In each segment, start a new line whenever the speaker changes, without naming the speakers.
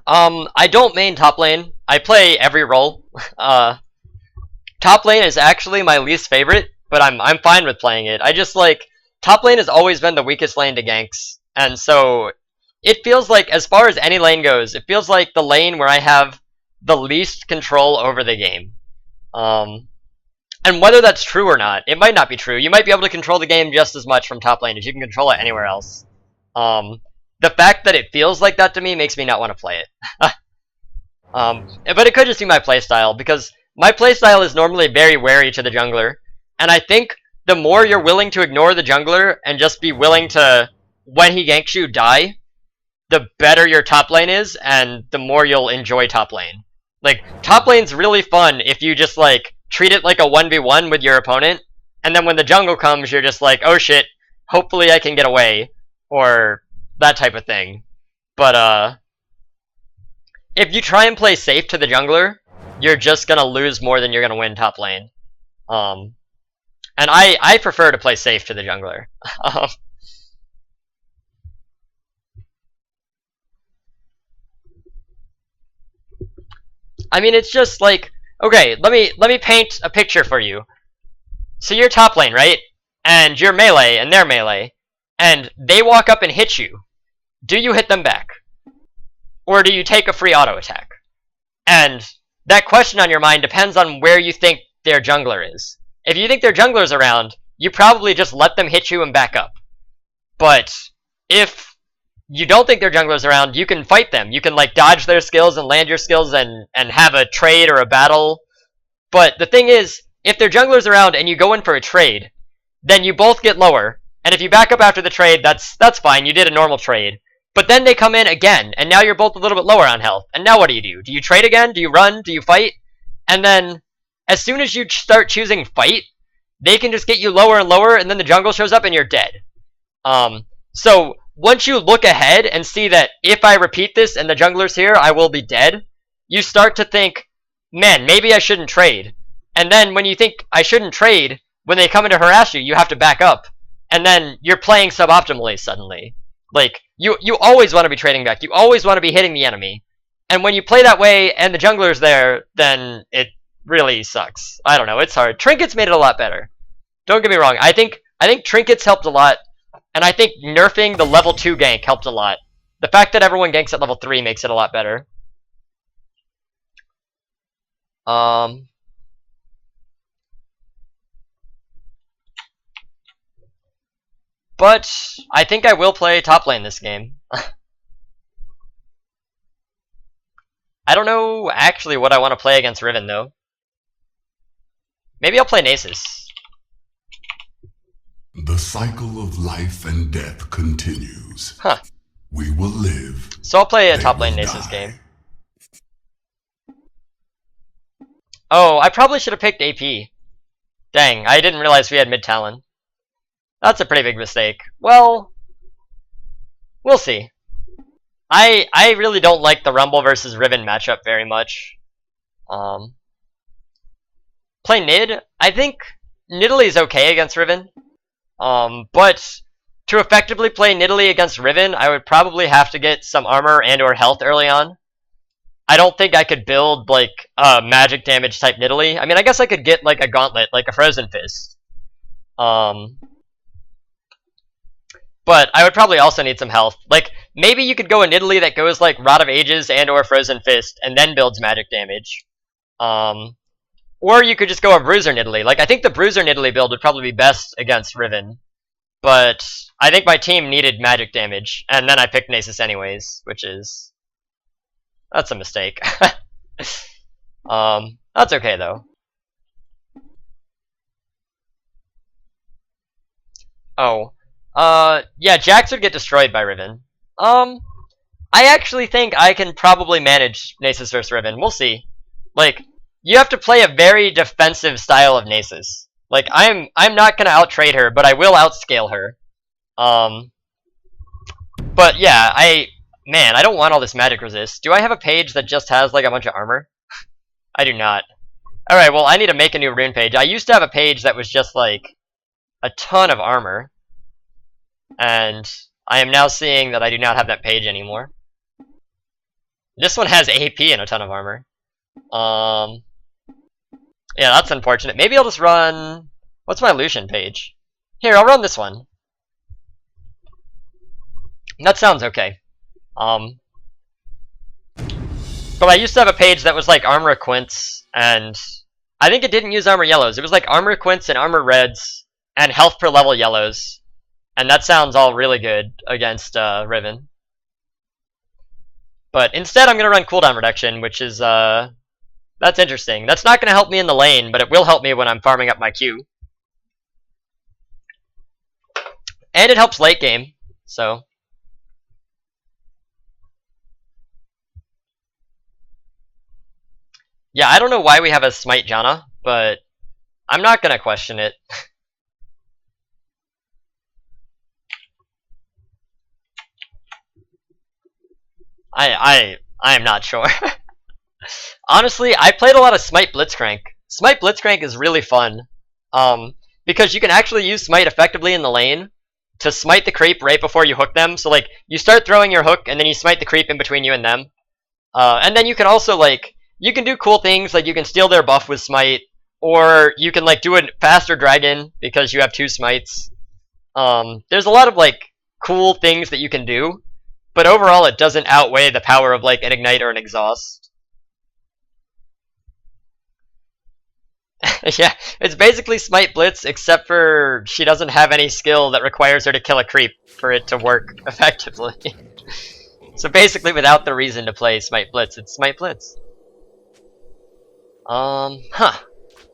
I don't main top lane. I play every role. Top lane is actually my least favorite, but I'm fine with playing it. I just like top lane has always been the weakest lane to ganks, and so it feels like as far as any lane goes, it feels like the lane where I have the least control over the game. And whether that's true or not, it might not be true. You might be able to control the game just as much from top lane as you can control it anywhere else. The fact that it feels like that to me makes me not want to play it. But it could just be my playstyle, because my playstyle is normally very wary to the jungler, and I think the more you're willing to ignore the jungler and just be willing to, when he ganks you, die, the better your top lane is, and the more you'll enjoy top lane. Like, top lane's really fun if you just, like, treat it like a 1v1 with your opponent, and then when the jungle comes, you're just like, oh shit, hopefully I can get away, or that type of thing. But, if you try and play safe to the jungler, you're just gonna lose more than you're gonna win top lane. And I prefer to play safe to the jungler. I mean, it's just like, okay, let me paint a picture for you. So you're top lane, right? And you're melee, and they're melee, and they walk up and hit you. Do you hit them back? Or do you take a free auto attack? And that question on your mind depends on where you think their jungler is. If you think their jungler's around, you probably just let them hit you and back up. But if you don't think their jungler's around, you can fight them. You can like dodge their skills and land your skills and have a trade or a battle. But the thing is, if their jungler's around and you go in for a trade, then you both get lower. And if you back up after the trade, that's fine. You did a normal trade. But then they come in again, and now you're both a little bit lower on health. And now what do? Do you trade again? Do you run? Do you fight? And then, as soon as you start choosing fight, they can just get you lower and lower, and then the jungle shows up and you're dead. So, once you look ahead and see that if I repeat this and the jungler's here, I will be dead, you start to think, man, maybe I shouldn't trade. And then when you think I shouldn't trade, when they come in to harass you, you have to back up. And then you're playing suboptimally suddenly. Like, you always want to be trading back. You always want to be hitting the enemy. And when you play that way and the jungler's there, then it really sucks. I don't know, it's hard. Trinkets made it a lot better. Don't get me wrong. I think Trinkets helped a lot. And I think nerfing the level 2 gank helped a lot. The fact that everyone ganks at level 3 makes it a lot better. But I think I will play top lane this game. I don't know actually what I want to play against Riven though. Maybe I'll play Nasus.
The cycle of life and death continues.
Huh.
We will live.
So I'll play a top lane Nasus game. Oh, I probably should have picked AP. Dang, I didn't realize we had mid Talon. That's a pretty big mistake. Well, we'll see. I really don't like the Rumble versus Riven matchup very much. Play Nid. I think Nidalee is okay against Riven. But to effectively play Nidalee against Riven, I would probably have to get some armor and or health early on. I don't think I could build like a magic damage type Nidalee. I mean, I guess I could get like a gauntlet, like a Frozen Fist. But I would probably also need some health. Like, maybe you could go a Nidalee that goes like Rod of Ages and or Frozen Fist and then builds magic damage. Or you could just go a Bruiser Nidalee. Like, I think the Bruiser Nidalee build would probably be best against Riven. But I think my team needed magic damage, and then I picked Nasus anyways, which is... that's a mistake. That's okay though. Oh. Yeah, Jax would get destroyed by Riven. I actually think I can probably manage Nasus vs Riven. We'll see. Like, you have to play a very defensive style of Nasus. Like, I'm not gonna outtrade her, but I will outscale her. But yeah, man, I don't want all this magic resist. Do I have a page that just has like a bunch of armor? I do not. Alright, well, I need to make a new rune page. I used to have a page that was just like a ton of armor. And I am now seeing that I do not have that page anymore. This one has AP and a ton of armor. Yeah, that's unfortunate. Maybe I'll just run... What's my Lucian page? Here, I'll run this one. That sounds okay. But I used to have a page that was like armor quints, and I think it didn't use armor yellows. It was like armor quints and armor reds, and health per level yellows. And that sounds all really good against Riven. But instead I'm going to run cooldown reduction, which is... That's interesting. That's not going to help me in the lane, but it will help me when I'm farming up my Q. And it helps late game, so... Yeah, I don't know why we have a Smite Janna, but I'm not going to question it. I am not sure. Honestly, I played a lot of Smite Blitzcrank. Smite Blitzcrank is really fun, because you can actually use Smite effectively in the lane to smite the creep right before you hook them. So like, you start throwing your hook, and then you smite the creep in between you and them. And then you can also like, you can do cool things, like you can steal their buff with Smite, or you can like do a faster dragon because you have 2 smites. There's a lot of like cool things that you can do, but overall it doesn't outweigh the power of like an ignite or an exhaust. Yeah, it's basically Smite Blitz, except for she doesn't have any skill that requires her to kill a creep for it to work effectively. So basically, without the reason to play Smite Blitz, it's Smite Blitz. I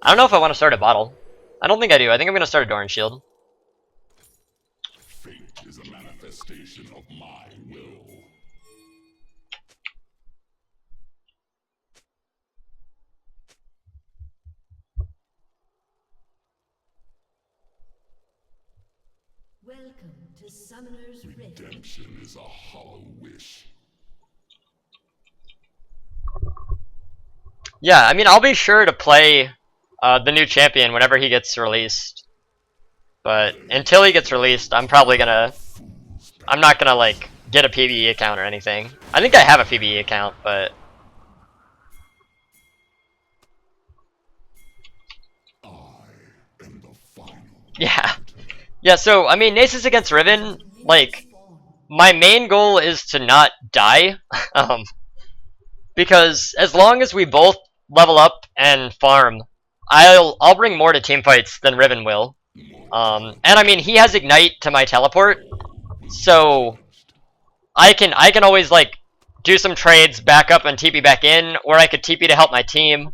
don't know if I want to start a bottle. I don't think I do. I think I'm going to start a Doran Shield.
Fate is a manifestation of my will.
Welcome to Summoner's Rift.
Redemption is a hollow wish.
Yeah, I mean, I'll be sure to play the new champion whenever he gets released. But until he gets released, I'm probably gonna... I'm not gonna, like, get a PvE account or anything. I think I have a PvE account, but...
I am the final.
Yeah. Yeah, so, I mean, Nasus against Riven, like, my main goal is to not die. Because as long as we both level up and farm, I'll bring more to teamfights than Riven will. And I mean, he has Ignite to my teleport, so I can always like do some trades, back up and TP back in, or I could TP to help my team.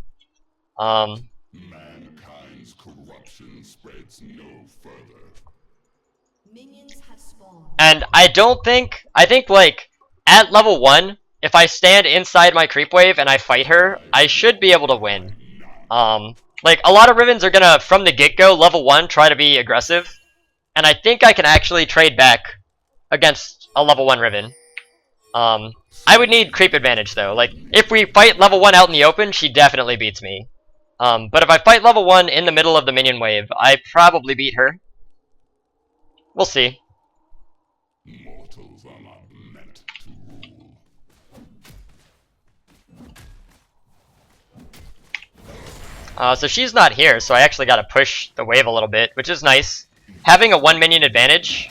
Mankind's corruption spreads no further.
Minions have spawned.
And I think like at level 1, if I stand inside my creep wave and I fight her, I should be able to win. Like, a lot of Rivens are gonna, from the get-go, level 1, try to be aggressive. And I think I can actually trade back against a level 1 Riven. I would need creep advantage, though. Like, if we fight level 1 out in the open, she definitely beats me. But if I fight level 1 in the middle of the minion wave, I probably beat her. We'll see.
Mortals are not meant to rule.
So she's not here, so I actually gotta push the wave a little bit, which is nice. Having a 1 minion advantage,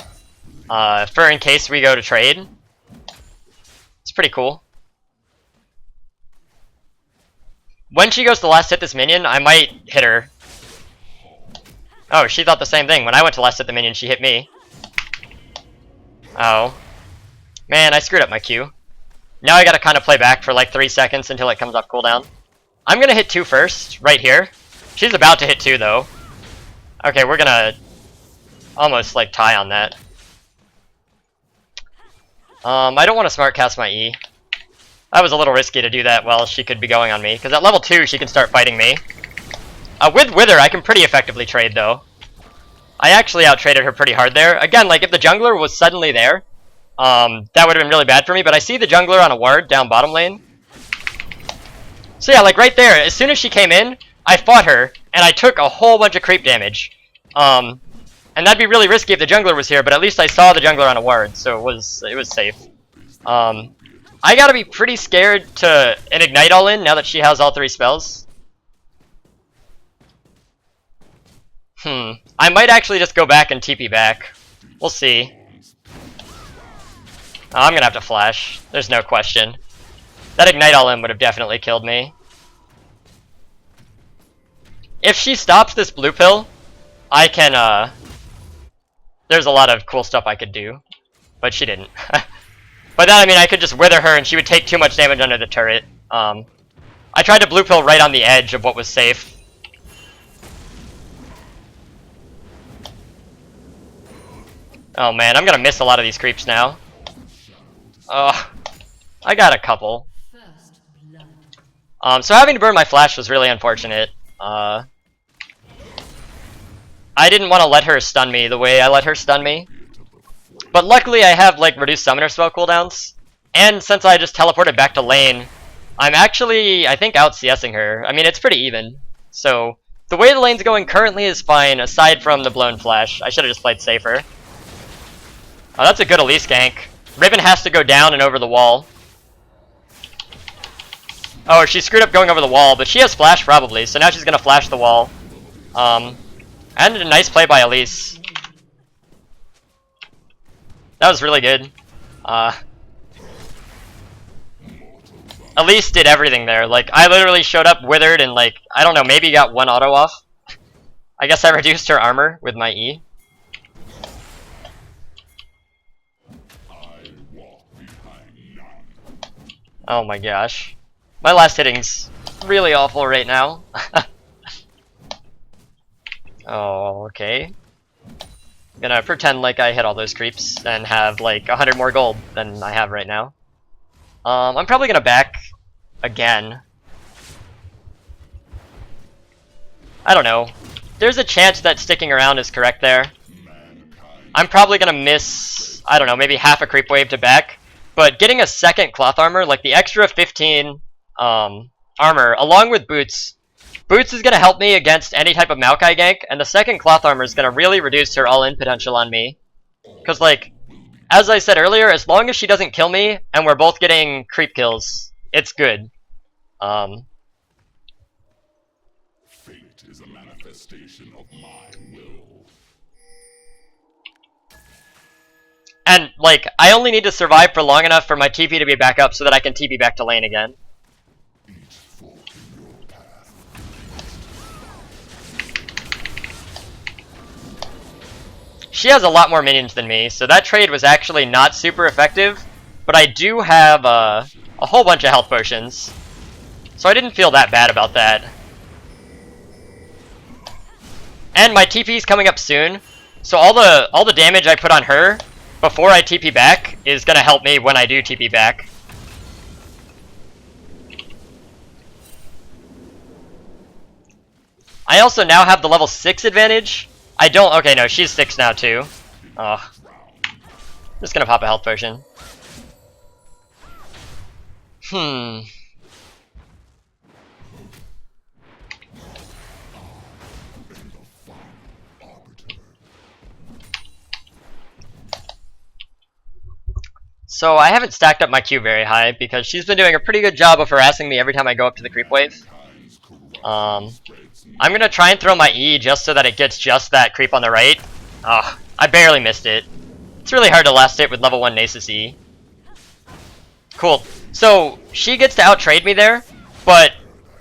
for in case we go to trade, it's pretty cool. When she goes to last hit this minion, I might hit her. Oh, she thought the same thing. When I went to last hit the minion, she hit me. Oh. Man, I screwed up my Q. Now I gotta kind of play back for like 3 seconds until it comes off cooldown. I'm gonna hit 2 first, right here. She's about to hit 2, though. Okay, we're gonna almost, like, tie on that. I don't want to smart cast my E. That was a little risky to do that while she could be going on me, because at level 2, she can start fighting me. With Wither, I can pretty effectively trade, though. I actually out-traded her pretty hard there. Again, like, if the jungler was suddenly there, that would have been really bad for me, but I see the jungler on a ward down bottom lane. So yeah, like right there, as soon as she came in, I fought her, and I took a whole bunch of creep damage. And that'd be really risky if the jungler was here, but at least I saw the jungler on a ward, so it was safe. I gotta be pretty scared to an Ignite all in now that she has all 3 spells. I might actually just go back and TP back. We'll see. Oh, I'm gonna have to flash. There's no question. That Ignite all in would have definitely killed me. If she stops this blue pill, I can, there's a lot of cool stuff I could do. But she didn't. By that I mean I could just wither her and she would take too much damage under the turret. I tried to blue pill right on the edge of what was safe. Oh man, I'm gonna miss a lot of these creeps now. Oh, I got a couple.
First blood.
So having to burn my flash was really unfortunate. I didn't want to let her stun me the way I let her stun me. But luckily I have like reduced summoner spell cooldowns. And since I just teleported back to lane, I'm actually, I think, out CSing her. I mean, it's pretty even. So the way the lane's going currently is fine, aside from the blown flash. I should have just played safer. Oh, that's a good Elise gank. Riven has to go down and over the wall. Oh, she screwed up going over the wall, but she has flash probably, so now she's gonna flash the wall. And a nice play by Elise. That was really good. Elise did everything there. Like, I literally showed up withered and like, I don't know, maybe got 1 auto off. I guess I reduced her armor with my E. Oh my gosh. My last hitting's really awful right now. Oh, okay. I'm gonna pretend like I hit all those creeps and have like 100 more gold than I have right now. I'm probably gonna back again. I don't know. There's a chance that sticking around is correct there. I'm probably gonna miss, I don't know, maybe half a creep wave to back. But getting a second cloth armor, like the extra 15 armor, along with boots. Boots is going to help me against any type of Maokai gank, and the second cloth armor is going to really reduce her all-in potential on me. Because, like, as I said earlier, as long as she doesn't kill me, and we're both getting creep kills, it's good.
Fate is a manifestation of my will.
And, like, I only need to survive for long enough for my TP to be back up so that I can TP back to lane again.
Each fork in your path.
She has a lot more minions than me, so that trade was actually not super effective. But I do have a whole bunch of health potions, so I didn't feel that bad about that. And my TP is coming up soon, so all the damage I put on her before I TP back is gonna help me when I do TP back. I also now have the level 6 advantage. I don't, okay, no, she's 6 now too. Oh. Just gonna pop a health potion. So I haven't stacked up my Q very high because she's been doing a pretty good job of harassing me every time I go up to the creep wave. I'm gonna try and throw my E just so that it gets just that creep on the right. Oh, I barely missed it. It's really hard to last hit with level 1 Nasus E. Cool. So she gets to outtrade me there, but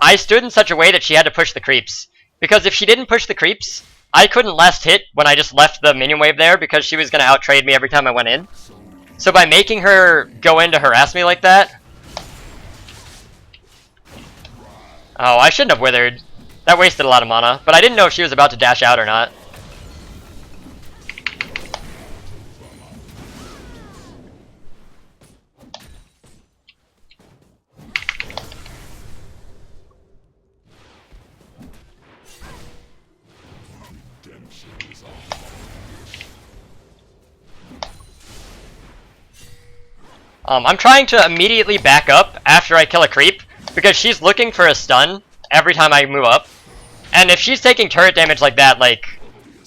I stood in such a way that she had to push the creeps. Because if she didn't push the creeps, I couldn't last hit when I just left the minion wave there because she was gonna outtrade me every time I went in. So by making her go in to harass me like that... Oh, I shouldn't have withered. That wasted a lot of mana, but I didn't know if she was about to dash out or not. I'm trying to immediately back up after I kill a creep, because she's looking for a stun every time I move up. And if she's taking turret damage like that, like,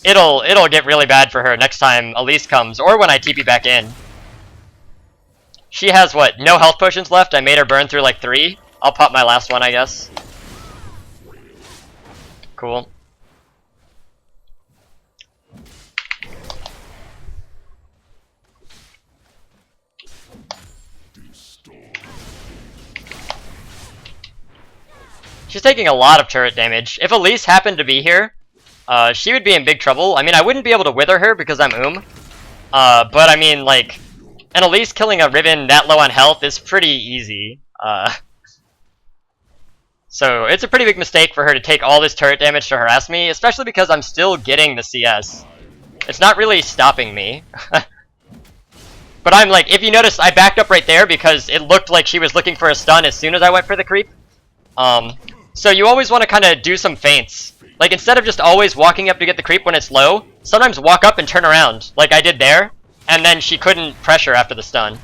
it'll get really bad for her next time Elise comes, or when I TP back in. She has, what, no health potions left? I made her burn through like 3. I'll pop my last one, I guess. Cool. She's taking a lot of turret damage. If Elise happened to be here, she would be in big trouble. I mean, I wouldn't be able to wither her because I'm but I mean, like, an Elise killing a Riven that low on health is pretty easy. So it's a pretty big mistake for her to take all this turret damage to harass me, especially because I'm still getting the CS. It's not really stopping me. But I'm like, if you notice, I backed up right there because it looked like she was looking for a stun as soon as I went for the creep. So you always want to kind of do some feints. Like, instead of just always walking up to get the creep when it's low, sometimes walk up and turn around, like I did there, and then she couldn't pressure after the stun.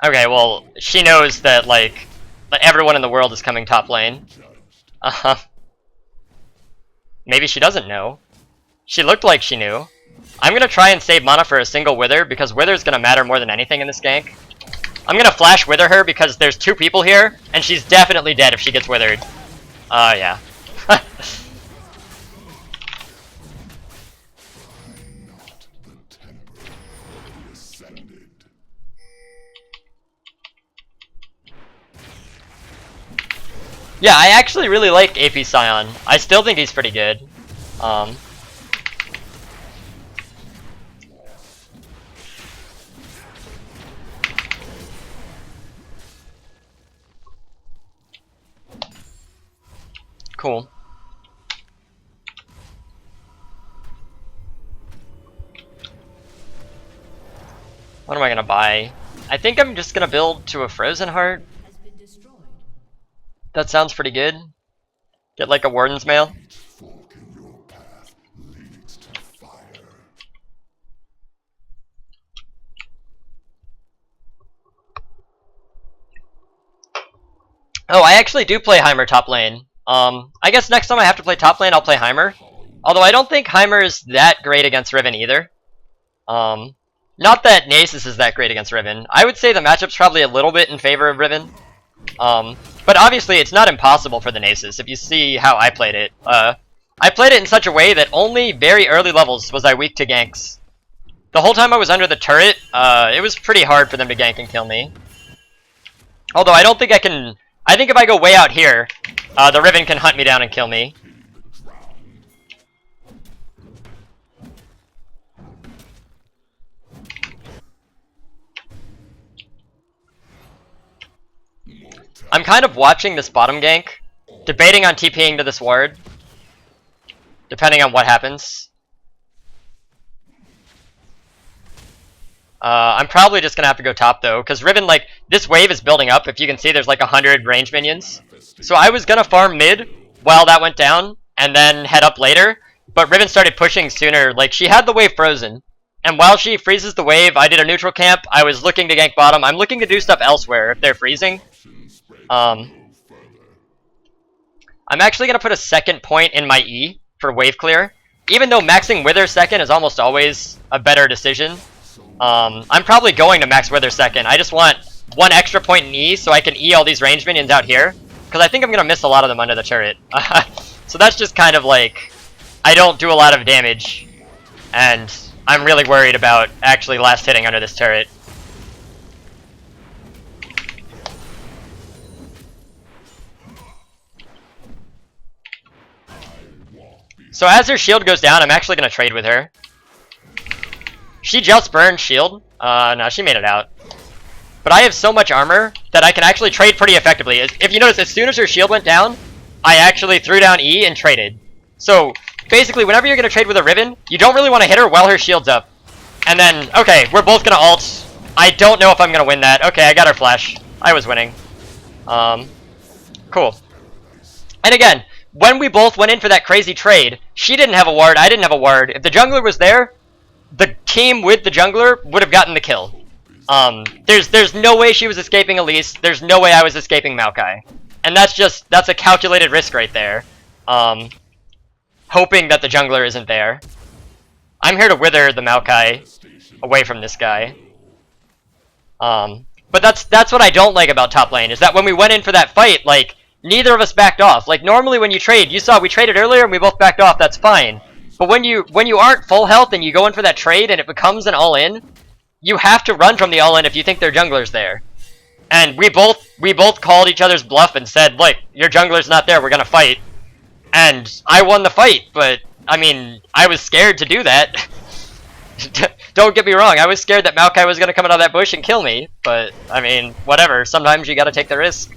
Okay, well, she knows that, like, everyone in the world is coming top lane. Maybe she doesn't know. She looked like she knew. I'm gonna try and save mana for a single Wither, because Wither's gonna matter more than anything in this gank. I'm gonna flash Wither her because there's 2 people here, and she's definitely dead if she gets withered. Yeah. Yeah, I actually really like AP Scion. I still think he's pretty good. Cool. What am I gonna buy? I think I'm just gonna build to a Frozen Heart. That sounds pretty good. Get like a Warden's Mail. Oh, I actually do play Heimer top lane. I guess next time I have to play top lane, I'll play Heimer. Although I don't think Heimer is that great against Riven either. Not that Nasus is that great against Riven. I would say the matchup's probably a little bit in favor of Riven. But obviously it's not impossible for the Nasus, if you see how I played it. I played it in such a way that only very early levels was I weak to ganks. The whole time I was under the turret, it was pretty hard for them to gank and kill me. Although I don't think I can... I think if I go way out here, the Riven can hunt me down and kill me. I'm kind of watching this bottom gank, debating on TPing to this ward, depending on what happens. I'm probably just gonna have to go top though, because Riven, like, this wave is building up. If you can see, there's like 100 range minions. So I was gonna farm mid while that went down, and then head up later, but Riven started pushing sooner. Like, she had the wave frozen, and while she freezes the wave, I did a neutral camp. I was looking to gank bottom. I'm looking to do stuff elsewhere if they're freezing. I'm actually going to put a second point in my E for wave clear. Even though maxing Wither second is almost always a better decision, I'm probably going to max Wither second. I just want 1 extra point in E so I can E all these range minions out here, because I think I'm going to miss a lot of them under the turret. So that's just kind of like, I don't do a lot of damage, and I'm really worried about actually last hitting under this turret. So as her shield goes down, I'm actually going to trade with her. She just burned shield. No, she made it out. But I have so much armor that I can actually trade pretty effectively. If you notice, as soon as her shield went down, I actually threw down E and traded. So basically, whenever you're going to trade with a Riven, you don't really want to hit her while her shield's up. And then, okay, we're both going to ult. I don't know if I'm going to win that. Okay, I got her flash. I was winning. Cool. And again, when we both went in for that crazy trade, she didn't have a ward, I didn't have a ward. If the jungler was there, the team with the jungler would have gotten the kill. There's no way she was escaping Elise. There's no way I was escaping Maokai. And that's a calculated risk right there. Hoping that the jungler isn't there. I'm here to wither the Maokai. away from this guy. But that's what I don't like about top lane, is that when we went in for that fight, like, neither of us backed off. Like, normally when you trade, you saw we traded earlier and we both backed off, that's fine. But when you aren't full health and you go in for that trade and it becomes an all-in, you have to run from the all-in if you think their jungler's there. And we both called each other's bluff and said, look, your jungler's not there, we're gonna fight. And I won the fight, but, I mean, I was scared to do that. Don't get me wrong, I was scared that Maokai was gonna come out of that bush and kill me, but, I mean, whatever, sometimes you gotta take the risk.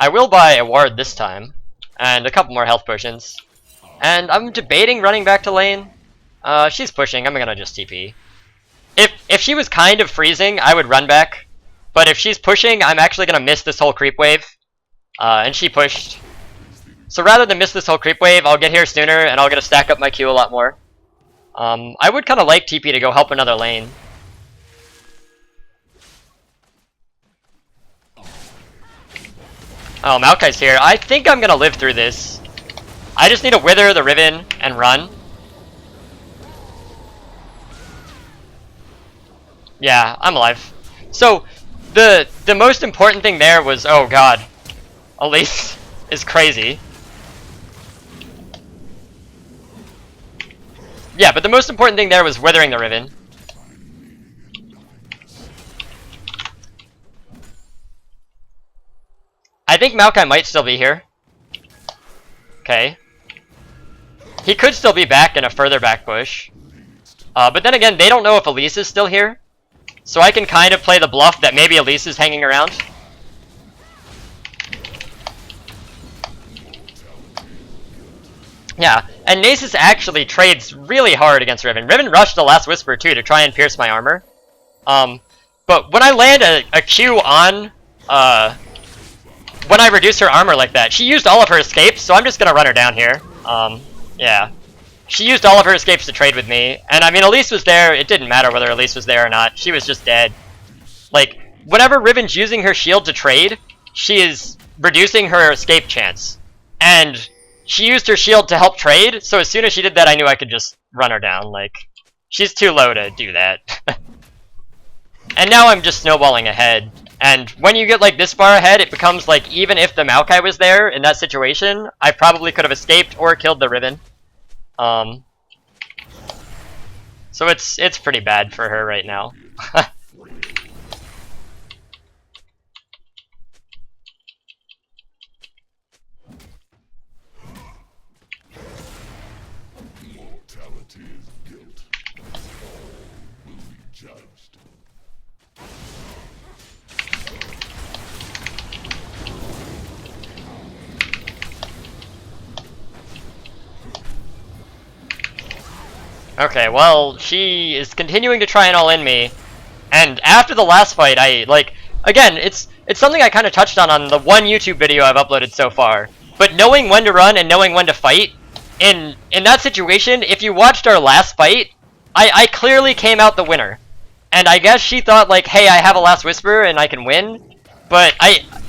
I will buy a ward this time, and a couple more health potions. And I'm debating running back to lane. She's pushing, I'm gonna just TP. If she was kind of freezing, I would run back. But if she's pushing, I'm actually gonna miss this whole creep wave. And she pushed. So rather than miss this whole creep wave, I'll get here sooner, and I'll get to stack up my Q a lot more. I would kind of like TP to go help another lane. Oh, Maokai's here. I think I'm gonna live through this. I just need to wither the Riven and run. Yeah, I'm alive. So, the most important thing there was, oh god, Elise is crazy. Yeah, but the most important thing there was withering the Riven. I think Maokai might still be here. Okay. He could still be back in a further back push. But then again, they don't know if Elise is still here. So I can kind of play the bluff that maybe Elise is hanging around. Yeah, and Nasus actually trades really hard against Riven. Riven rushed the Last Whisper too to try and pierce my armor. But when I land a Q on, when I reduce her armor like that, she used all of her escapes, so I'm just gonna run her down here. Yeah. She used all of her escapes to trade with me, and I mean, Elise was there, it didn't matter whether Elise was there or not, she was just dead. Like, whenever Riven's using her shield to trade, she is reducing her escape chance. And she used her shield to help trade, so as soon as she did that, I knew I could just run her down, like, she's too low to do that. And now I'm just snowballing ahead. And when you get like this far ahead, it becomes like, even if the Maokai was there in that situation, I probably could have escaped or killed the Riven. So it's pretty bad for her right now.
Mortality is guilt. Will be judged.
Okay, well, she is continuing to try and all-in me, and after the last fight, again, it's something I kind of touched on the one YouTube video I've uploaded so far, but knowing when to run and knowing when to fight, in that situation, if you watched our last fight, I clearly came out the winner, and I guess she thought, like, hey, I have a Last Whisper and I can win, but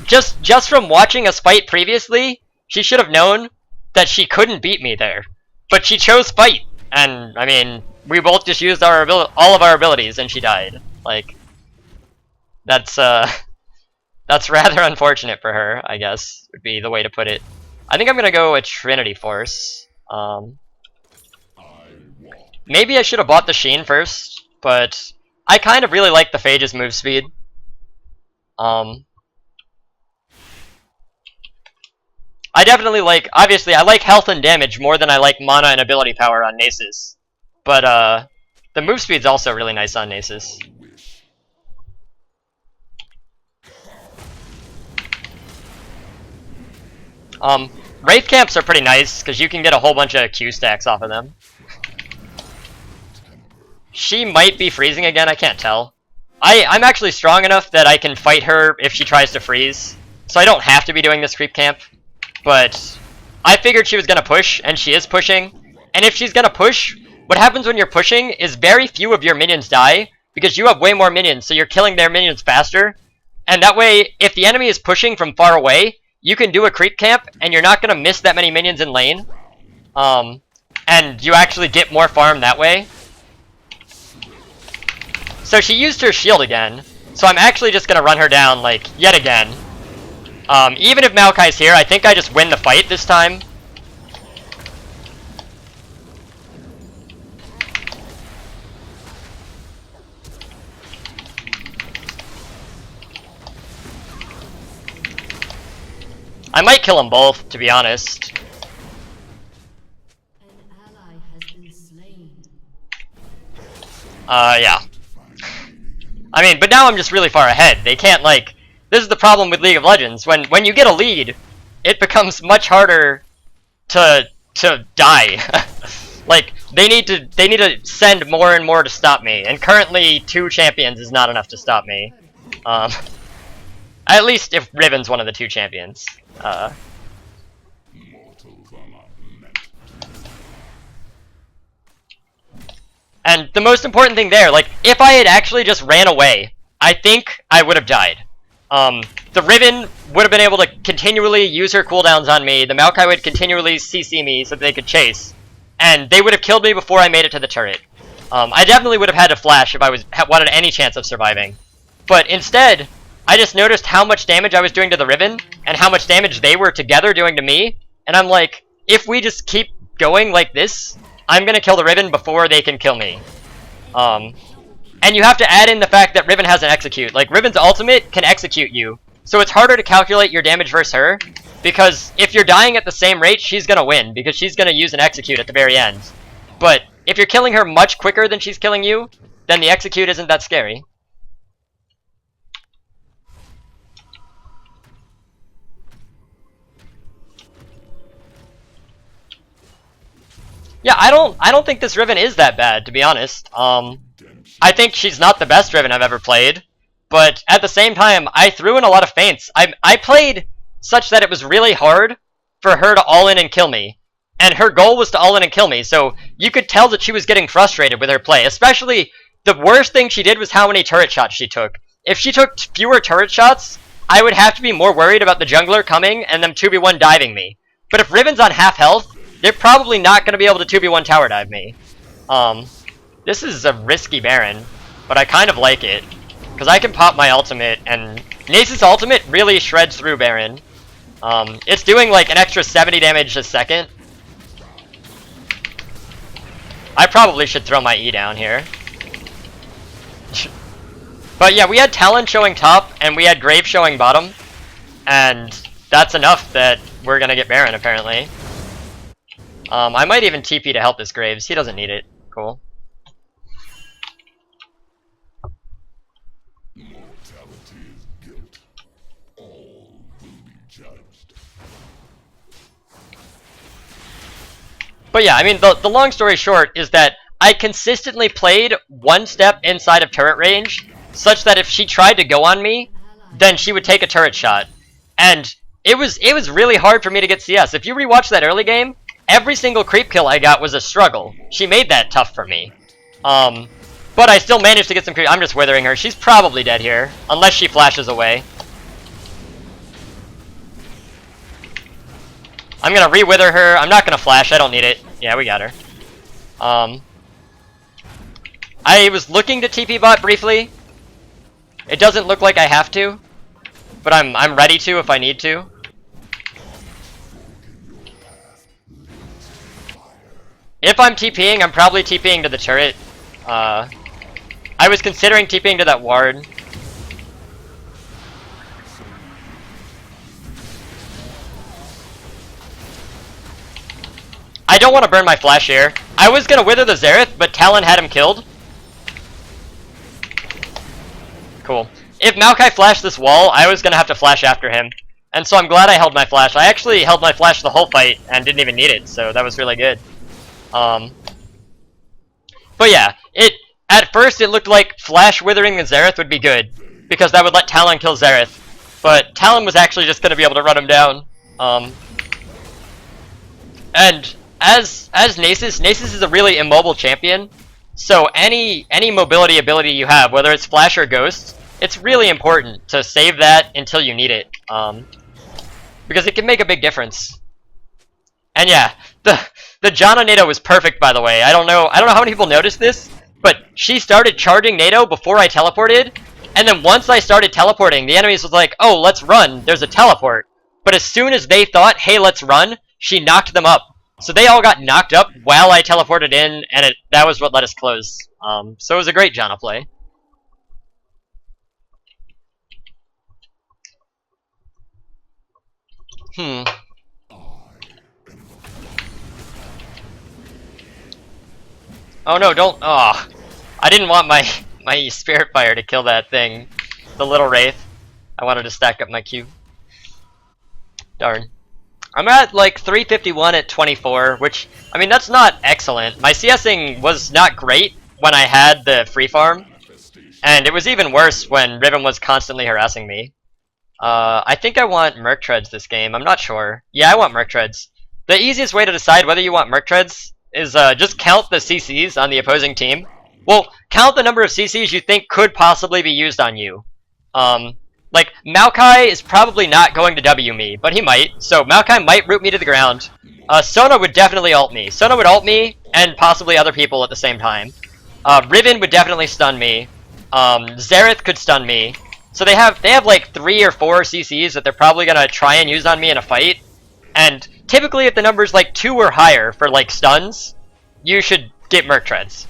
just from watching us fight previously, she should have known that she couldn't beat me there, but she chose fight. And, I mean, we both just used all of our abilities, and she died. Like, that's rather unfortunate for her, I guess, would be the way to put it. I think I'm gonna go with Trinity Force. Maybe I should have bought the Sheen first, but I kind of really like the Phage's move speed. I definitely like, obviously, I like health and damage more than I like mana and ability power on Nasus. But, the move speed's also really nice on Nasus. Wraith camps are pretty nice, because you can get a whole bunch of Q stacks off of them. She might be freezing again, I can't tell. I'm actually strong enough that I can fight her if she tries to freeze, so I don't have to be doing this creep camp. But I figured she was going to push, and she is pushing. And if she's going to push, what happens when you're pushing is very few of your minions die, because you have way more minions, so you're killing their minions faster. And that way, if the enemy is pushing from far away, you can do a creep camp, and you're not going to miss that many minions in lane. And you actually get more farm that way. So she used her shield again, so I'm actually just going to run her down, like, yet again. Even if Maokai's here, I think I just win the fight this time. I might kill them both, to be honest.
An ally has been slain.
Yeah. I mean, but now I'm just really far ahead. They can't, like... This is the problem with League of Legends. When you get a lead, it becomes much harder to die. Like, they need to send more and more to stop me. And currently, 2 champions is not enough to stop me. At least if Riven's one of the 2 champions.
Mortals are not meant to.
And the most important thing there, like, if I had actually just ran away, I think I would have died. The Riven would have been able to continually use her cooldowns on me, the Maokai would continually CC me so that they could chase, and they would have killed me before I made it to the turret. I definitely would have had to flash if I wanted any chance of surviving. But instead, I just noticed how much damage I was doing to the Riven, and how much damage they were together doing to me, and I'm like, if we just keep going like this, I'm gonna kill the Riven before they can kill me. And you have to add in the fact that Riven has an execute. Like, Riven's ultimate can execute you. So it's harder to calculate your damage versus her, because if you're dying at the same rate, she's gonna win, because she's gonna use an execute at the very end. But if you're killing her much quicker than she's killing you, then the execute isn't that scary. Yeah, I don't think this Riven is that bad, to be honest. I think she's not the best Riven I've ever played, but at the same time, I threw in a lot of feints. I played such that it was really hard for her to all in and kill me, and her goal was to all in and kill me, so you could tell that she was getting frustrated with her play, especially the worst thing she did was how many turret shots she took. If she took fewer turret shots, I would have to be more worried about the jungler coming and them 2v1 diving me. But if Riven's on half health, they're probably not going to be able to 2v1 tower dive me. This is a risky Baron, but I kind of like it, because I can pop my ultimate, and Nasus' ultimate really shreds through Baron. It's doing like an extra 70 damage a second. I probably should throw my E down here. But yeah, we had Talon showing top, and we had Grave showing bottom, and that's enough that we're going to get Baron, apparently. I might even TP to help this Graves. He doesn't need it. Cool.
Mortality is guilt. All will be judged.
But yeah, I mean, the long story short is that I consistently played one step inside of turret range, such that if she tried to go on me, then she would take a turret shot. And it was really hard for me to get CS. If you rewatch that early game, every single creep kill I got was a struggle. She made that tough for me. But I still managed to get some creep. I'm just withering her. She's probably dead here, unless she flashes away. I'm gonna re-wither her. I'm not gonna flash. I don't need it. Yeah, we got her. I was looking to TP bot briefly. It doesn't look like I have to, but I'm ready to if I need to. If I'm TPing, I'm probably TPing to the turret. I was considering TPing to that ward. I don't want to burn my flash here. I was going to wither the Xerath, but Talon had him killed. Cool. If Maokai flashed this wall, I was going to have to flash after him. And so I'm glad I held my flash. I actually held my flash the whole fight and didn't even need it, so that was really good. But yeah, at first it looked like flash withering the Xerath would be good, because that would let Talon kill Xerath. But Talon was actually just going to be able to run him down. And as Nasus is a really immobile champion, So any mobility ability you have, whether it's Flash or Ghost, it's really important to save that until you need it, because it can make a big difference. And yeah, the Janna Nato was perfect, by the way. I don't know how many people noticed this, but she started charging Nato before I teleported, and then once I started teleporting, the enemies was like, oh, let's run, there's a teleport. But as soon as they thought, hey, let's run, she knocked them up. So they all got knocked up while I teleported in, and that was what let us close. So it was a great Janna play. Oh no, don't. Oh, I didn't want my Spirit Fire to kill that thing, the little Wraith. I wanted to stack up my Q. Darn. I'm at like 351 at 24, which, I mean, that's not excellent. My CSing was not great when I had the free farm, and it was even worse when Riven was constantly harassing me. I think I want Merc Treads this game. I'm not sure. Yeah, I want Merc Treads. The easiest way to decide whether you want Merc Treads is just count the CCs on the opposing team. Well, count the number of CCs you think could possibly be used on you. Like, Maokai is probably not going to W me, but he might. So Maokai might root me to the ground. Sona would definitely ult me. Sona would ult me, and possibly other people at the same time. Riven would definitely stun me. Xerath could stun me. So they have like 3 or 4 CCs that they're probably gonna try and use on me in a fight. And typically if the number's like 2 or higher for like stuns, you should get Merc Treads.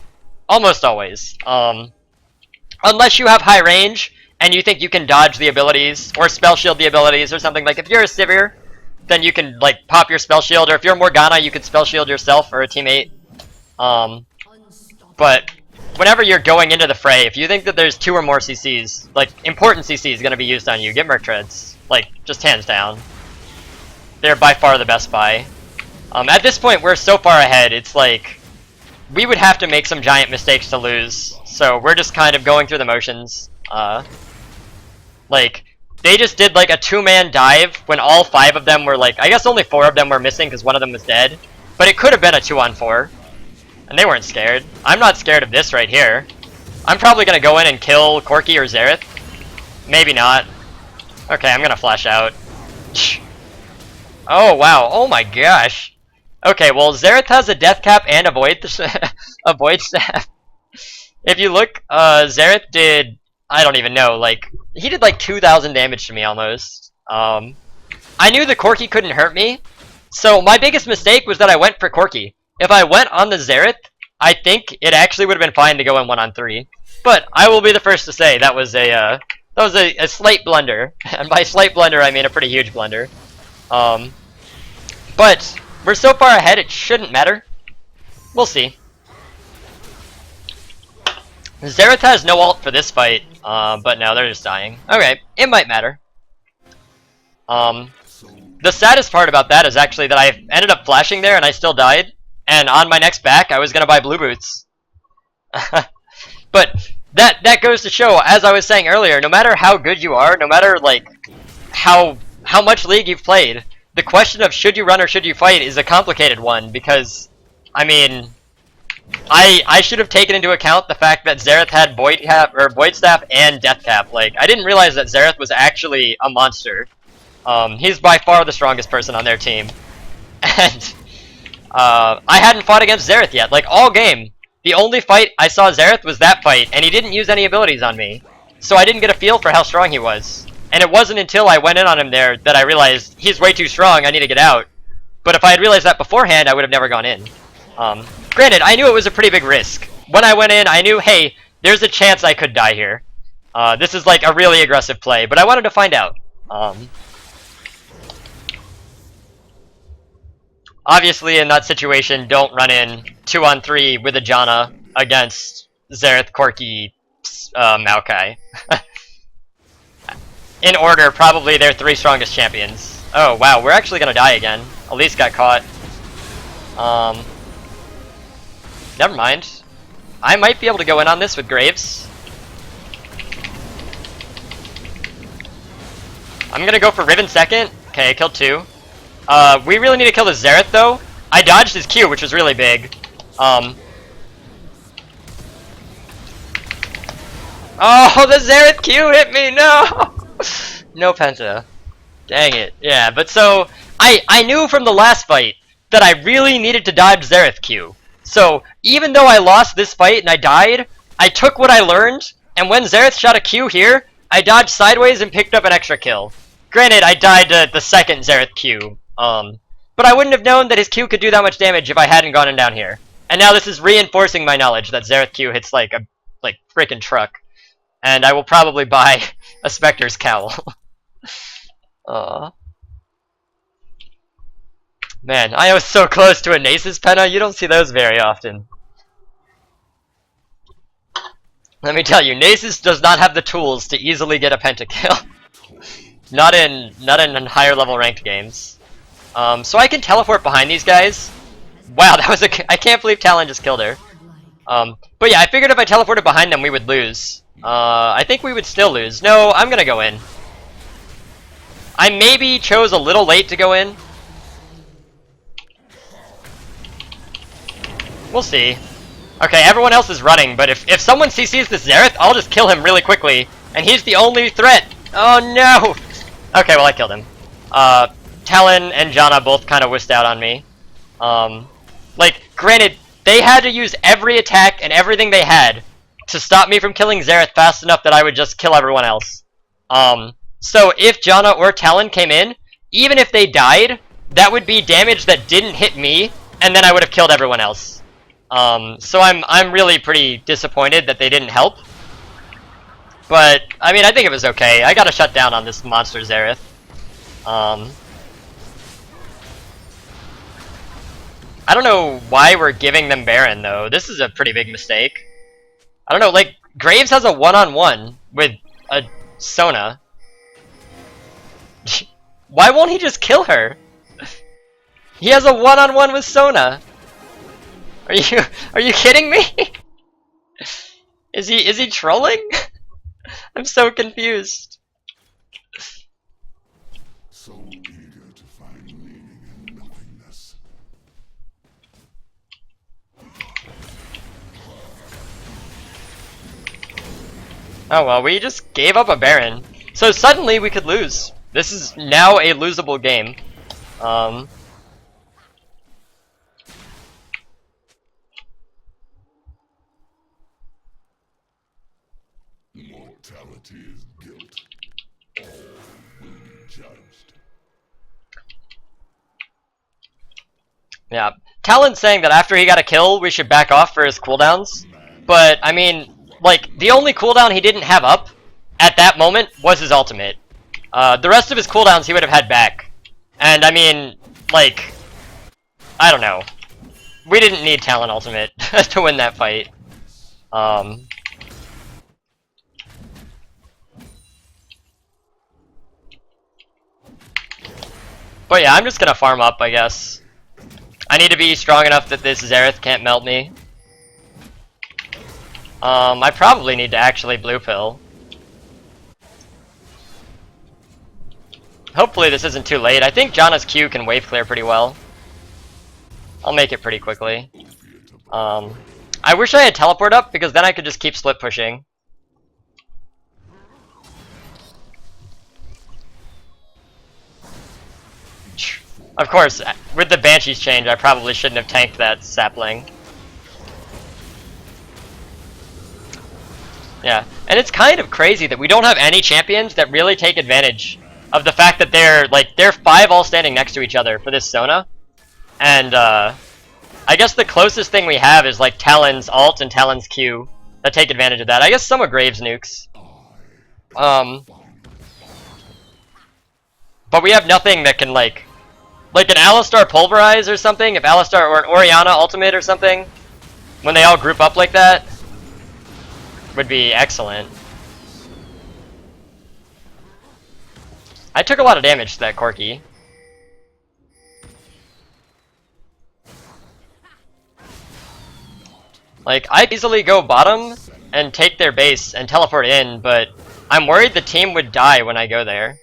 Almost always. Unless you have high range, and you think you can dodge the abilities, or spell shield the abilities, or something. Like, if you're a Sivir, then you can, like, pop your spell shield, or if you're Morgana, you can spell shield yourself, or a teammate. But whenever you're going into the fray, if you think that there's 2 or more CCs, like, important CCs gonna be used on you, get Merc Treads. Like, just hands down. They're by far the best buy. At this point, we're so far ahead, it's like, we would have to make some giant mistakes to lose, so we're just kind of going through the motions. Like, they just did like a 2-man dive when all 5 of them were like, I guess only 4 of them were missing because one of them was dead. But it could have been a 2-on-4. And they weren't scared. I'm not scared of this right here. I'm probably going to go in and kill Corki or Xerath. Maybe not. Okay, I'm going to flash out. Oh, wow. Oh my gosh. Okay, well, Xerath has a death cap and a void staff. If you look, Xerath did, I don't even know, like, he did like 2,000 damage to me almost. I knew the Corki couldn't hurt me, so my biggest mistake was that I went for Corki. If I went on the Xerath, I think it actually would have been fine to go in 1-on-3. But I will be the first to say that was a slight blunder, and by slight blunder I mean a pretty huge blunder. But we're so far ahead it shouldn't matter. We'll see. Xerath has no ult for this fight, but no, they're just dying. Okay, it might matter. The saddest part about that is actually that I ended up flashing there and I still died, and on my next back I was gonna buy blue boots. But that goes to show, as I was saying earlier, no matter how good you are, no matter like how much League you've played, the question of should you run or should you fight is a complicated one, because, I mean, I should have taken into account the fact that Xerath had Void Staff and Death Cap. Like, I didn't realize that Xerath was actually a monster. He's by far the strongest person on their team. And I hadn't fought against Xerath yet. Like, all game, the only fight I saw Xerath was that fight, and he didn't use any abilities on me. So I didn't get a feel for how strong he was. And it wasn't until I went in on him there that I realized he's way too strong, I need to get out. But if I had realized that beforehand, I would have never gone in. Granted, I knew it was a pretty big risk. When I went in, I knew, hey, there's a chance I could die here. This is like a really aggressive play, but I wanted to find out. Obviously, in that situation, don't run in 2-on-3 with a Janna against Xerath, Corki, Maokai. In order, probably their 3 strongest champions. Oh, wow, we're actually gonna die again. Elise got caught. Never mind. I might be able to go in on this with Graves. I'm gonna go for Riven second. Okay, I killed 2. We really need to kill the Xerath though. I dodged his Q, which was really big. Oh, the Xerath Q hit me! No! No Penta. Dang it. Yeah, but so, I knew from the last fight that I really needed to dodge Xerath Q. So, even though I lost this fight and I died, I took what I learned, and when Xerath shot a Q here, I dodged sideways and picked up an extra kill. Granted, I died to the second Xerath Q, but I wouldn't have known that his Q could do that much damage if I hadn't gone in down here. And now this is reinforcing my knowledge that Xerath Q hits like a freaking truck. And I will probably buy a Spectre's Cowl. Man, I was so close to a Nasus Penna, you don't see those very often. Let me tell you, Nasus does not have the tools to easily get a pentakill. not in higher level ranked games. So I can teleport behind these guys. Wow, that was I can't believe Talon just killed her. But yeah, I figured if I teleported behind them we would lose. I think we would still lose. No, I'm gonna go in. I maybe chose a little late to go in. We'll see. Okay, everyone else is running, but if someone CCs this Xerath, I'll just kill him really quickly. And he's the only threat! Oh no! Okay, well I killed him. Talon and Janna both kind of whisked out on me. Like, granted, they had to use every attack and everything they had to stop me from killing Xerath fast enough that I would just kill everyone else. So if Janna or Talon came in, even if they died, that would be damage that didn't hit me, and then I would have killed everyone else. So I'm really pretty disappointed that they didn't help. But, I mean, I think it was okay. I got a shut down on this monster Xerath. I don't know why we're giving them Baron, though. This is a pretty big mistake. I don't know, like, Graves has a one-on-one with a Sona. Why won't he just kill her? He has a one-on-one with Sona. Are you kidding me? Is he trolling? I'm so confused.
So eager to find meaning in nothingness.
Oh well, we just gave up a Baron. So suddenly we could lose. This is now a losable game.
Mortality is guilt. All will be judged.
Yeah. Talon's saying that after he got a kill, we should back off for his cooldowns. But, I mean, like, the only cooldown he didn't have up at that moment was his ultimate. The rest of his cooldowns he would have had back. And, I mean, like, I don't know. We didn't need Talon ultimate to win that fight. But yeah, I'm just gonna farm up, I guess. I need to be strong enough that this Xerath can't melt me. I probably need to actually blue pill. Hopefully this isn't too late. I think Janna's Q can wave clear pretty well. I'll make it pretty quickly. I wish I had teleport up, because then I could just keep split pushing. Of course, with the Banshee's change, I probably shouldn't have tanked that sapling. Yeah, and it's kind of crazy that we don't have any champions that really take advantage of the fact that they're 5 all standing next to each other for this Sona. And, I guess the closest thing we have is, like, Talon's ult and Talon's Q that take advantage of that. I guess some of Graves' nukes. But we have nothing that can, like an Alistar Pulverize or something, if Alistar or an Orianna ultimate or something, when they all group up like that, would be excellent. I took a lot of damage to that Corki. Like, I'd easily go bottom and take their base and teleport in, but I'm worried the team would die when I go there.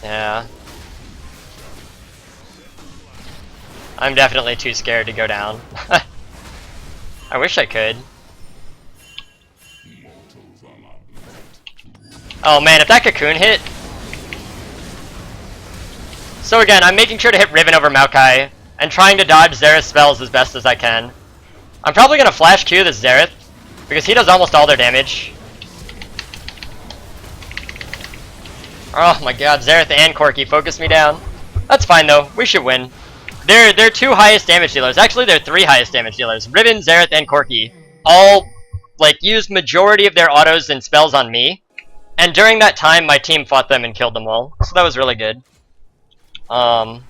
Yeah. I'm definitely too scared to go down. I wish I could. Oh man, if that cocoon hit... So again, I'm making sure to hit Riven over Maokai, and trying to dodge Xerath's spells as best as I can. I'm probably going to flash Q this Xerath, because he does almost all their damage. Oh my god, Xerath and Corki focused me down. That's fine though, we should win. They're two highest damage dealers. Actually, they're three highest damage dealers. Riven, Xerath, and Corki all like used majority of their autos and spells on me. And during that time, my team fought them and killed them all. So that was really good. The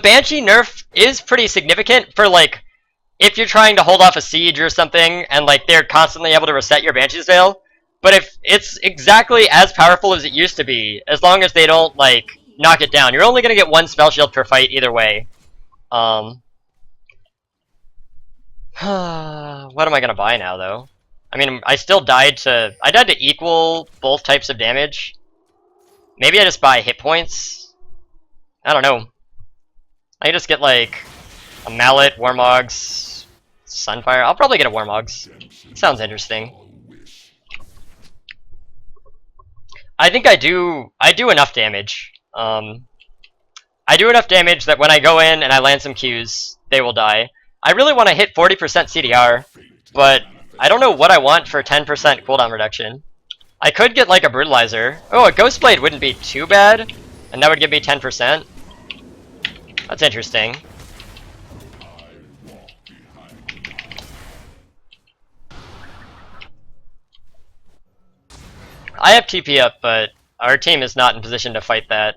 Banshee nerf is pretty significant for like if you're trying to hold off a siege or something and like they're constantly able to reset your Banshee's Veil. But if it's exactly as powerful as it used to be, as long as they don't like knock it down, you're only gonna get one spell shield per fight either way. What am I gonna buy now though? I mean, I died to equal both types of damage. Maybe I just buy hit points. I don't know. I can just get like a Mallet, Warmogs, Sunfire. I'll probably get a Warmogs. Sounds interesting. I think I do enough damage. I do enough damage that when I go in and I land some Qs, they will die. I really want to hit 40% CDR, but I don't know what I want for 10% cooldown reduction. I could get like a Brutalizer. Oh, a Ghost Blade wouldn't be too bad, and that would give me 10%. That's interesting. I have TP up, but our team is not in position to fight that.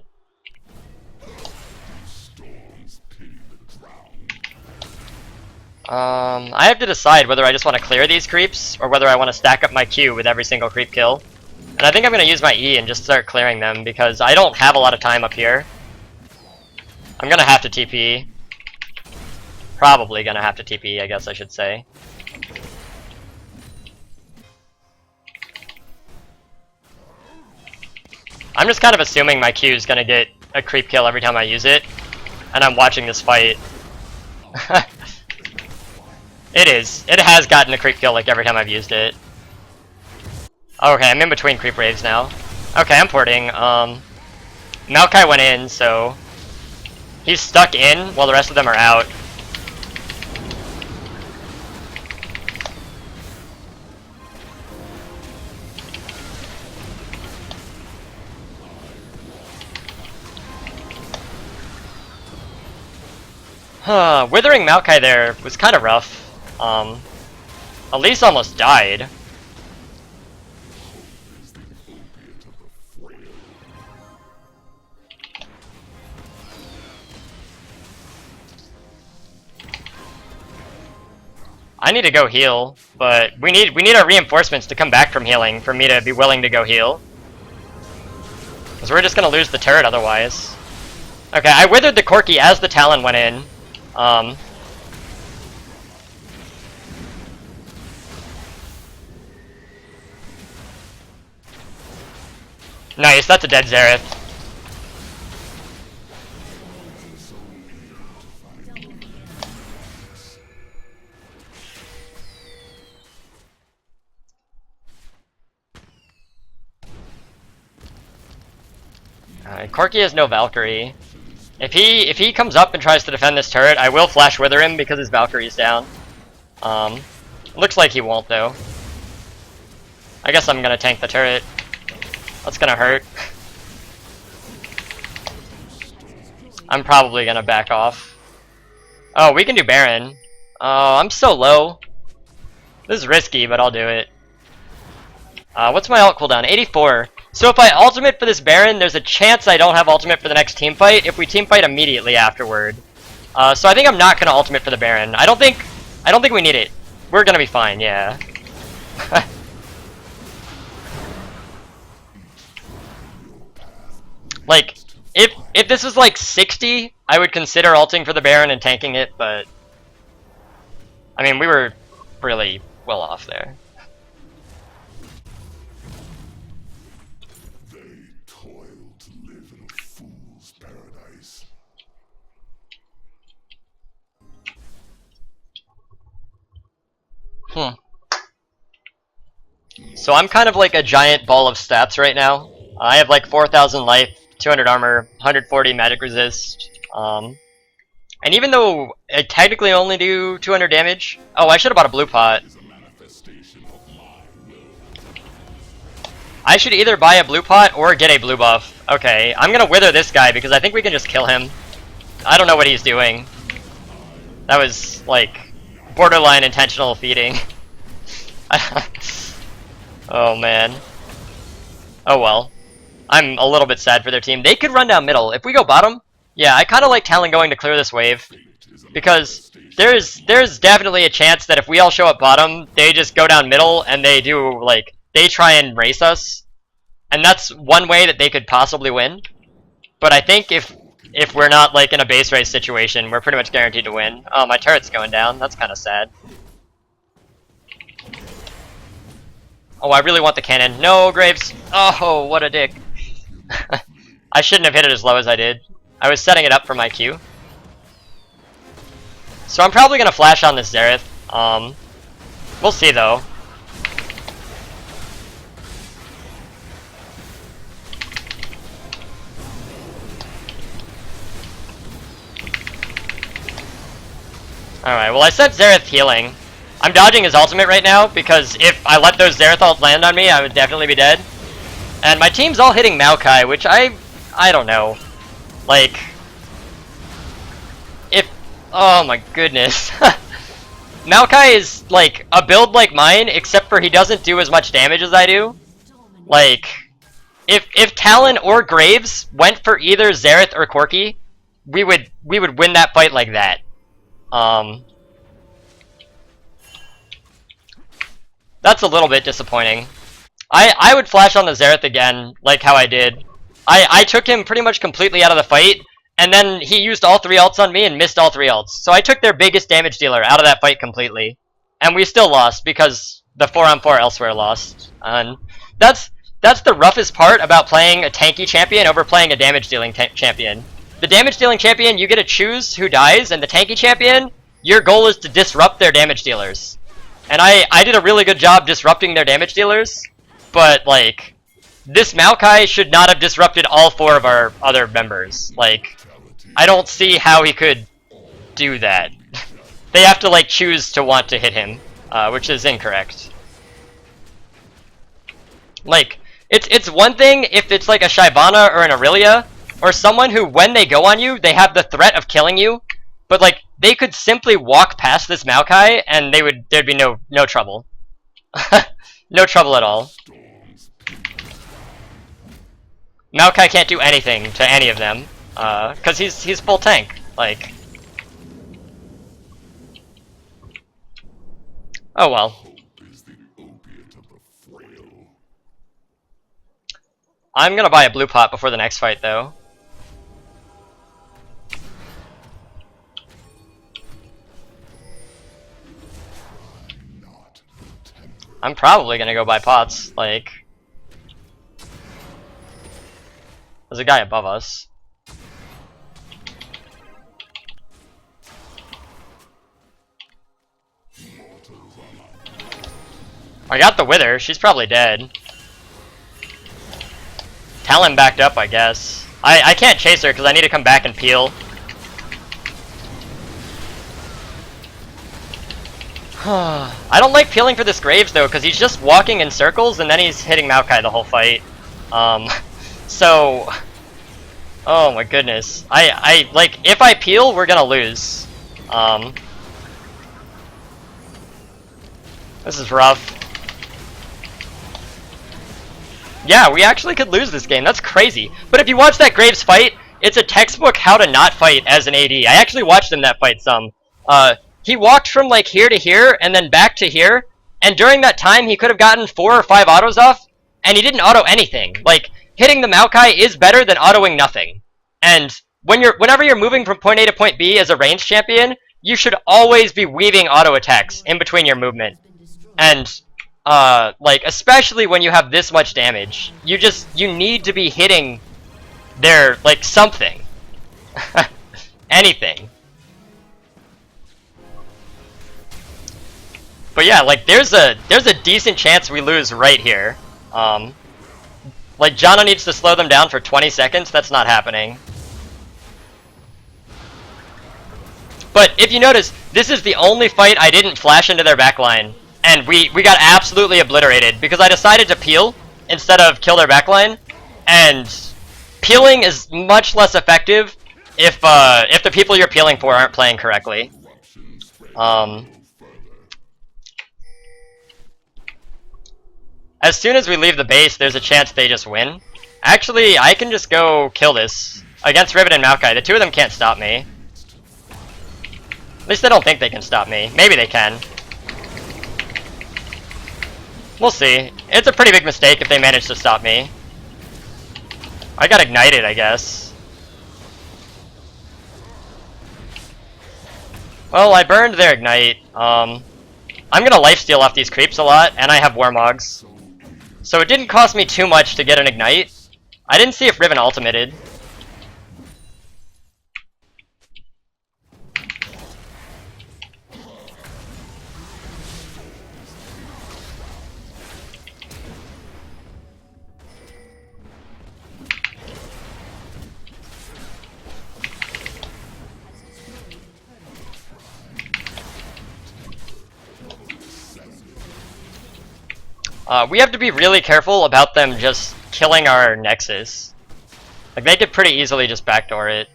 I have to decide whether I just want to clear these creeps, or whether I want to stack up my Q with every single creep kill. And I think I'm going to use my E and just start clearing them, because I don't have a lot of time up here. I'm going to have to TP. Probably going to have to TP, I guess I should say. I'm just kind of assuming my Q is going to get a creep kill every time I use it, and I'm watching this fight. It is. It has gotten a creep kill like every time I've used it. Okay, I'm in between creep waves now. Okay, I'm porting. Maokai went in, so he's stuck in while the rest of them are out. Withering Maokai there was kind of rough. Elise almost died. I need to go heal, but we need our reinforcements to come back from healing for me to be willing to go heal. Because we're just gonna lose the turret otherwise. Okay, I withered the Corki as the Talon went in. Nice, that's a dead Xerath. Corki has no Valkyrie. If he comes up and tries to defend this turret, I will flash wither him because his Valkyrie's down. Looks like he won't though. I guess I'm gonna tank the turret. That's gonna hurt. I'm probably gonna back off. Oh, we can do Baron. Oh, I'm so low. This is risky, but I'll do it. What's my ult cooldown? 84. So if I ultimate for this Baron, there's a chance I don't have ultimate for the next team fight if we team fight immediately afterward. So I think I'm not gonna ultimate for the Baron. I don't think we need it. We're gonna be fine, yeah. Like, if this was like 60, I would consider ulting for the Baron and tanking it, but I mean, we were really well off there.
They toil to live in a fool's paradise. choice.
So I'm kind of like a giant ball of stats right now. I have like 4,000 life, 200 armor, 140 magic resist. And even though I technically only do 200 damage... Oh, I should have bought a blue pot.
Is a manifestation of my will.
I should either buy a blue pot or get a blue buff. Okay, I'm gonna wither this guy because I think we can just kill him. I don't know what he's doing. That was, like, borderline intentional feeding. Oh, man. Oh, well. I'm a little bit sad for their team. They could run down middle. If we go bottom, yeah, I kind of like Talon going to clear this wave. Because there's definitely a chance that if we all show up bottom, they just go down middle and they do, like, they try and race us. And that's one way that they could possibly win. But I think if we're not, like, in a base race situation, we're pretty much guaranteed to win. Oh, my turret's going down. That's kind of sad. Oh, I really want the cannon. No, Graves. Oh, what a dick. I shouldn't have hit it as low as I did. I was setting it up for my Q. So I'm probably going to flash on this Xerath. We'll see, though. Alright, well I sent Xerath healing. I'm dodging his ultimate right now, because if I let those Xerath ult land on me, I would definitely be dead. And my team's all hitting Maokai, which I don't know. Like... Oh my goodness. Maokai is, like, a build like mine, except for he doesn't do as much damage as I do. Like... If Talon or Graves went for either Xerath or Corki, we would win that fight like that. That's a little bit disappointing. I would flash on the Xerath again, like how I did. I took him pretty much completely out of the fight, and then he used all 3 ults on me and missed all 3 ults. So I took their biggest damage dealer out of that fight completely. And we still lost, because the 4-on-4 elsewhere lost. And that's the roughest part about playing a tanky champion over playing a damage dealing champion. The damage dealing champion, you get to choose who dies, and the tanky champion, your goal is to disrupt their damage dealers. And I did a really good job disrupting their damage dealers, but, like, this Maokai should not have disrupted all 4 of our other members. Like, I don't see how he could do that. They have to, like, choose to want to hit him, which is incorrect. Like, it's one thing if it's like a Shyvana or an Aurelia, or someone who, when they go on you, they have the threat of killing you, but, like, they could simply walk past this Maokai, and there'd be no trouble. No trouble at all. Maokai can't do anything to any of them, because he's full tank. Like, oh well. I'm gonna buy a blue pot before the next fight, though. I'm probably gonna go buy pots, like... There's a guy above us. I got the Wither, she's probably dead. Talon backed up, I guess. I can't chase her because I need to come back and peel. I don't like peeling for this Graves though, because he's just walking in circles and then he's hitting Maokai the whole fight. So... Oh my goodness. I like, if I peel, we're gonna lose. This is rough. Yeah, we actually could lose this game. That's crazy. But if you watch that Graves fight, it's a textbook how to not fight as an AD. I actually watched him that fight some. He walked from like here to here and then back to here, and during that time he could have gotten 4 or 5 autos off, and he didn't auto anything. Like, hitting the Maokai is better than autoing nothing. And whenever you're moving from point A to point B as a ranged champion, you should always be weaving auto attacks in between your movement. And like, especially when you have this much damage, you need to be hitting their, like, something. Anything. But yeah, like there's a decent chance we lose right here. Like Janna needs to slow them down for 20 seconds. That's not happening. But if you notice, this is the only fight I didn't flash into their backline, and we got absolutely obliterated because I decided to peel instead of kill their backline, and peeling is much less effective if the people you're peeling for aren't playing correctly. As soon as we leave the base, there's a chance they just win. Actually, I can just go kill this against Riven and Maokai. The two of them can't stop me. At least I don't think they can stop me. Maybe they can. We'll see. It's a pretty big mistake if they manage to stop me. I got ignited, I guess. Well, I burned their ignite. I'm gonna lifesteal off these creeps a lot, and I have Warmogs. So it didn't cost me too much to get an ignite. I didn't see if Riven ultimated. We have to be really careful about them just killing our Nexus. Like, they could pretty easily just backdoor it.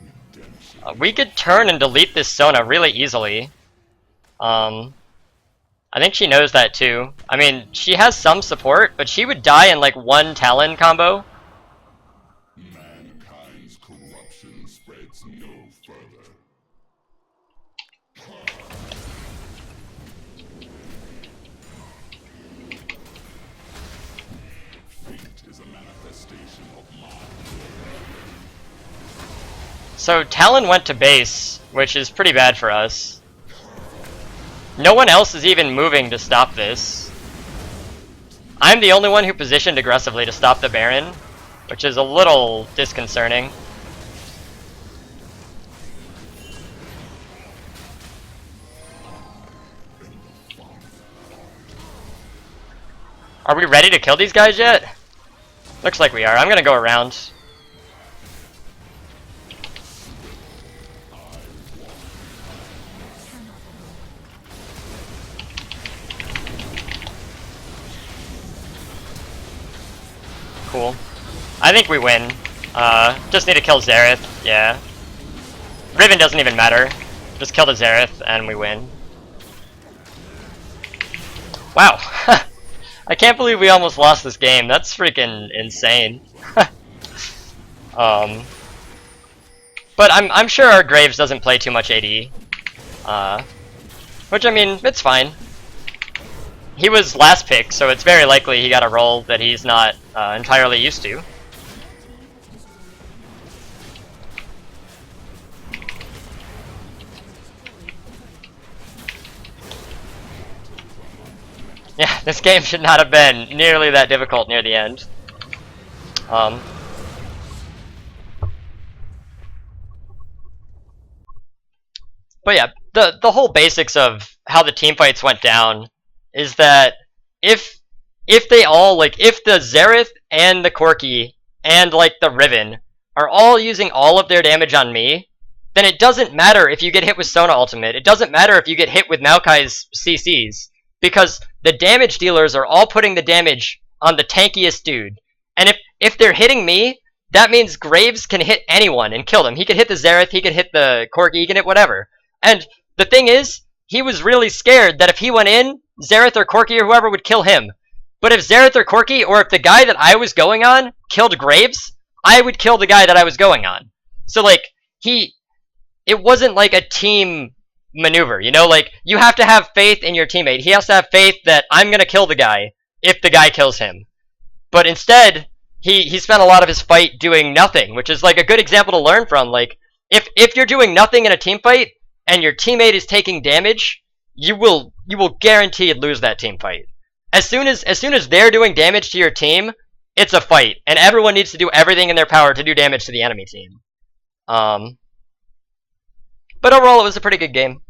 We could turn and delete this Sona really easily. I think she knows that too. I mean, she has some support, but she would die in like one Talon combo.
Mankind's corruption spreads no further. Fate is a manifestation of mind.
So Talon went to base, which is pretty bad for us. No one else is even moving to stop this. I'm the only one who positioned aggressively to stop the Baron, which is a little disconcerting. Are we ready to kill these guys yet? Looks like we are. I'm gonna go around. Cool. I think we win. Just need to kill Xerath, yeah. Riven doesn't even matter. Just kill the Xerath and we win. Wow. I can't believe we almost lost this game. That's freaking insane. But I'm sure our Graves doesn't play too much AD. Which, I mean, it's fine. He was last pick, so it's very likely he got a role that he's not entirely used to. Yeah, this game should not have been nearly that difficult near the end. But yeah, the whole basics of how the team fights went down is that if they all, like, if the Xerath and the Corki and like the Riven are all using all of their damage on me, then it doesn't matter if you get hit with Sona ultimate. It doesn't matter if you get hit with Maokai's CCs, because the damage dealers are all putting the damage on the tankiest dude. And if they're hitting me, that means Graves can hit anyone and kill them. He could hit the Xerath, he could hit the Corki, he can hit whatever. And the thing is, he was really scared that if he went in, Xerath or Corki or whoever would kill him. But if Xerath or Corki, or if the guy that I was going on killed Graves, I would kill the guy that I was going on. So like, it wasn't like a team maneuver, you know? Like, you have to have faith in your teammate. He has to have faith that I'm gonna kill the guy if the guy kills him. But instead, he spent a lot of his fight doing nothing, which is like a good example to learn from. Like, if you're doing nothing in a team fight and your teammate is taking damage, you will guaranteed lose that team fight. As soon as they're doing damage to your team, it's a fight, and everyone needs to do everything in their power to do damage to the enemy team. But overall, it was a pretty good game.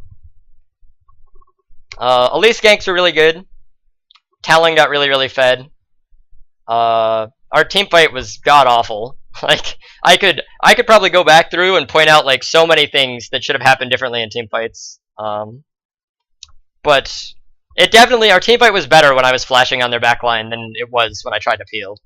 Elise ganks were really good. Talon got really fed. Our team fight was god awful. Like I could probably go back through and point out like so many things that should have happened differently in team fights. But it definitely, our team fight was better when I was flashing on their backline than it was when I tried to peel.